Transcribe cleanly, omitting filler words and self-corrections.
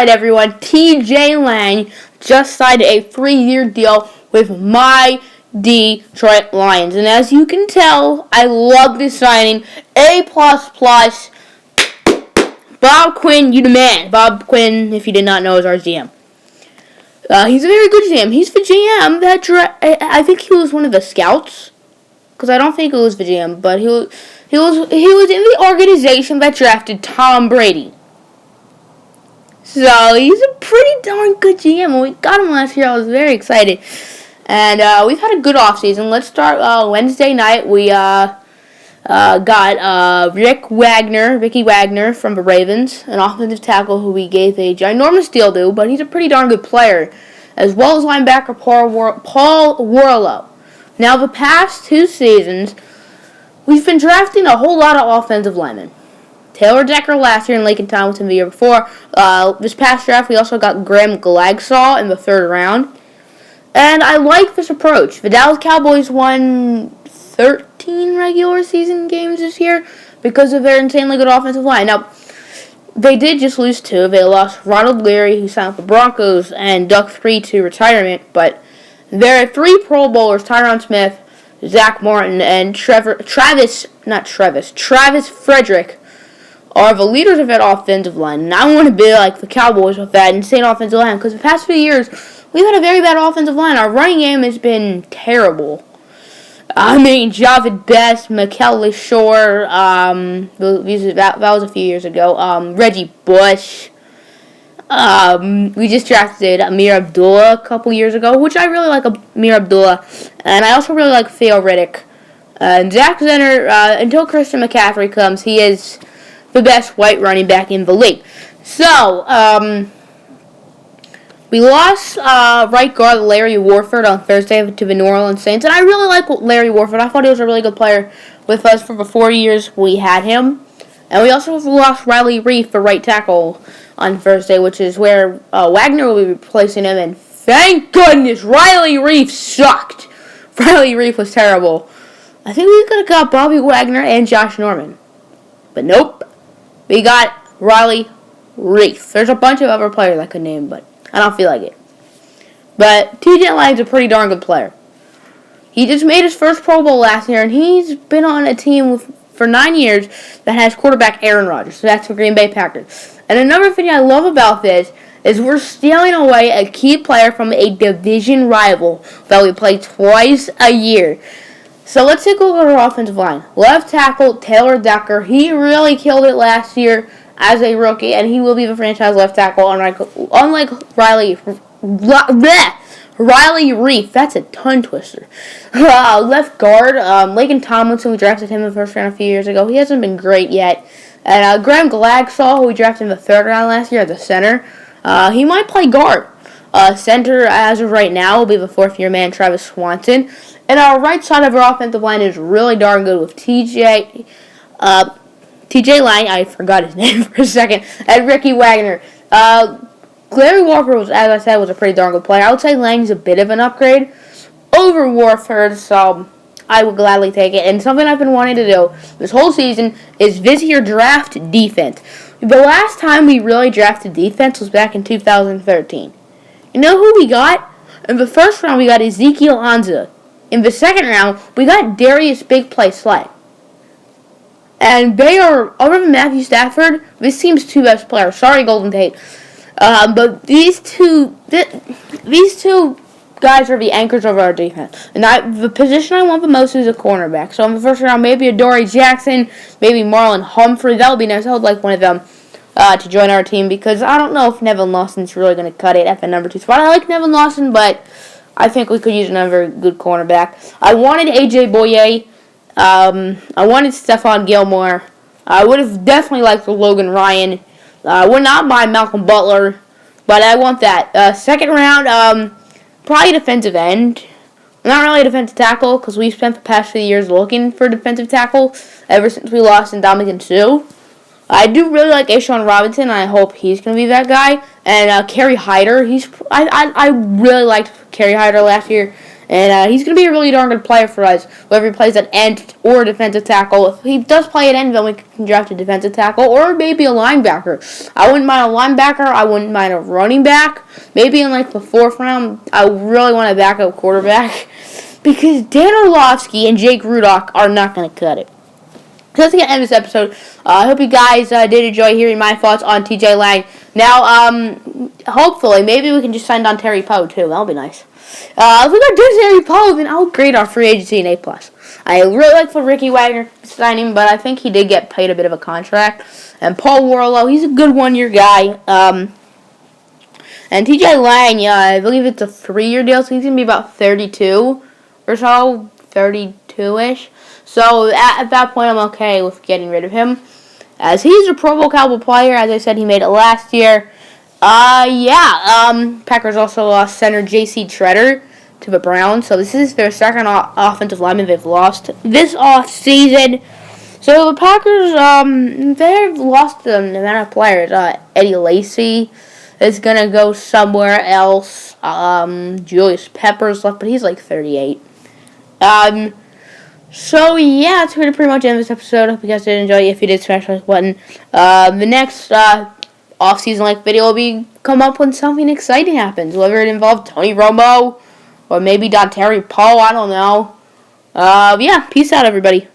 right, everyone. TJ Lang just signed a 3-year deal with my Detroit Lions. And as you can tell, I love this signing. A++. Bob Quinn, you the man. Bob Quinn, if you did not know, is our GM. He's a very good GM. He's the GM that I think he was one of the scouts, because I don't think he was the GM, but he was in the organization that drafted Tom Brady. So he's a pretty darn good GM. When we got him last year, I was very excited, and we've had a good offseason. Let's start Wednesday night. We got Ricky Wagner from the Ravens, an offensive tackle who we gave a ginormous deal to, but he's a pretty darn good player, as well as linebacker Paul Warlow. Now, the past 2 seasons, we've been drafting a whole lot of offensive linemen. Taylor Decker last year and Laken Tomlinson the year before. This past draft, we also got Graham Glagsaw in the 3rd round. And I like this approach. The Dallas Cowboys won 13 regular season games this year because of their insanely good offensive line. Now, they did just lose 2. They lost Ronald Leary, who signed with the Broncos, and Duck 3 to retirement. But there are 3 Pro Bowlers, Tyron Smith, Zach Martin, and Travis Frederick, are the leaders of that offensive line. And I want to be like the Cowboys with that insane offensive line, because the past few years, we've had a very bad offensive line. Our running game has been terrible. I mean, Javid Best, Mikel Leshore, that was a few years ago. Reggie Bush. We just drafted Amir Abdullah a couple years ago, which I really like Amir Abdullah. And I also really like Theo Riddick. And Zach Zenner, until Christian McCaffrey comes, he is the best white running back in the league. So, we lost right guard Larry Warford on Thursday to the New Orleans Saints, and I really like Larry Warford. I thought he was a really good player with us for the 4 years we had him. And we also lost Riley Reef, the right tackle, on Thursday, which is where Wagner will be replacing him, and thank goodness Riley Reef sucked. Riley Reef was terrible. I think we could have got Bobby Wagner and Josh Norman. But nope. We got Riley Reef. There's a bunch of other players I could name, but I don't feel like it. But TJ Lang's a pretty darn good player. He just made his first Pro Bowl last year, and he's been on a team for 9 years that has quarterback Aaron Rodgers. So that's the Green Bay Packers. And another thing I love about this is we're stealing away a key player from a division rival that we play twice a year. So let's take a look at our offensive line. Left tackle, Taylor Decker. He really killed it last year as a rookie, and he will be the franchise left tackle, unlike Riley Reef. That's a tongue twister. Left guard, Laken Tomlinson. We drafted him in the 1st round a few years ago. He hasn't been great yet. And Graham Glagsaw, who we drafted in the 3rd round last year, as a center. He might play guard. Center, as of right now, will be the 4th-year man, Travis Swanson. And our right side of our offensive line is really darn good with TJ Lang, I forgot his name for a second, and Ricky Wagner. Larry Walker, as I said, was a pretty darn good player. I would say Lang's a bit of an upgrade over Warford, so I would gladly take it. And something I've been wanting to do this whole season is this year draft defense. The last time we really drafted defense was back in 2013. You know who we got? In the 1st round, we got Ezekiel Ansah. In the 2nd round, we got Darius Big Play Slay. And they are, other than Matthew Stafford, this team's 2 best players. Sorry, Golden Tate. But these two guys are the anchors of our defense. And the position I want the most is a cornerback. So in the 1st round, maybe a Dory Jackson, maybe Marlon Humphrey. That would be nice. I would like one of them to join our team, because I don't know if Nevin Lawson's really going to cut it at the number 2 spot. I like Nevin Lawson, but I think we could use another good cornerback. I wanted A.J. Boye. I wanted Stephon Gilmore. I would have definitely liked Logan Ryan. I would not mind Malcolm Butler, but I want that. 2nd round, probably defensive end. Not really a defensive tackle, because we've spent the past few years looking for defensive tackle ever since we lost Ndamukong Suh. I do really like Ashawn Robinson, and I hope he's going to be that guy. And Kerry Hyder, I really liked Kerry Hyder last year And he's going to be a really darn good player for us, whether he plays at end or defensive tackle. If he does play at end, then we can draft a defensive tackle or maybe a linebacker. I wouldn't mind a linebacker. I wouldn't mind a running back. Maybe in like the 4th round, I really want a backup quarterback because Dan Orlovsky and Jake Rudock are not going to cut it. So that's going to end this episode. I hope you guys did enjoy hearing my thoughts on TJ Lang. Now, hopefully, maybe we can just sign Dontari Poe, too. That'll be nice. If we got Dontari Poe, then I'll grade our free agency an A+. I really like for Ricky Wagner signing, but I think he did get paid a bit of a contract. And Paul Warlow, he's a good one-year guy. And TJ Lang, yeah, I believe it's a 3-year deal, so he's going to be about 32 or so, 32-ish. So at that point, I'm okay with getting rid of him, as he's a Pro Bowl caliber player. As I said, he made it last year. Packers also lost center J.C. Treader to the Browns, so this is their second offensive lineman they've lost this offseason. So the Packers, they've lost an amount of players. Eddie Lacy is gonna go somewhere else. Julius Peppers left, but he's like 38. So, yeah, that's going to pretty much end this episode. Hope you guys did enjoy it. If you did, smash the like button. The next off-season video will be come up when something exciting happens. Whether it involved Tony Romo or maybe Dontari Poe, I don't know. Peace out, everybody.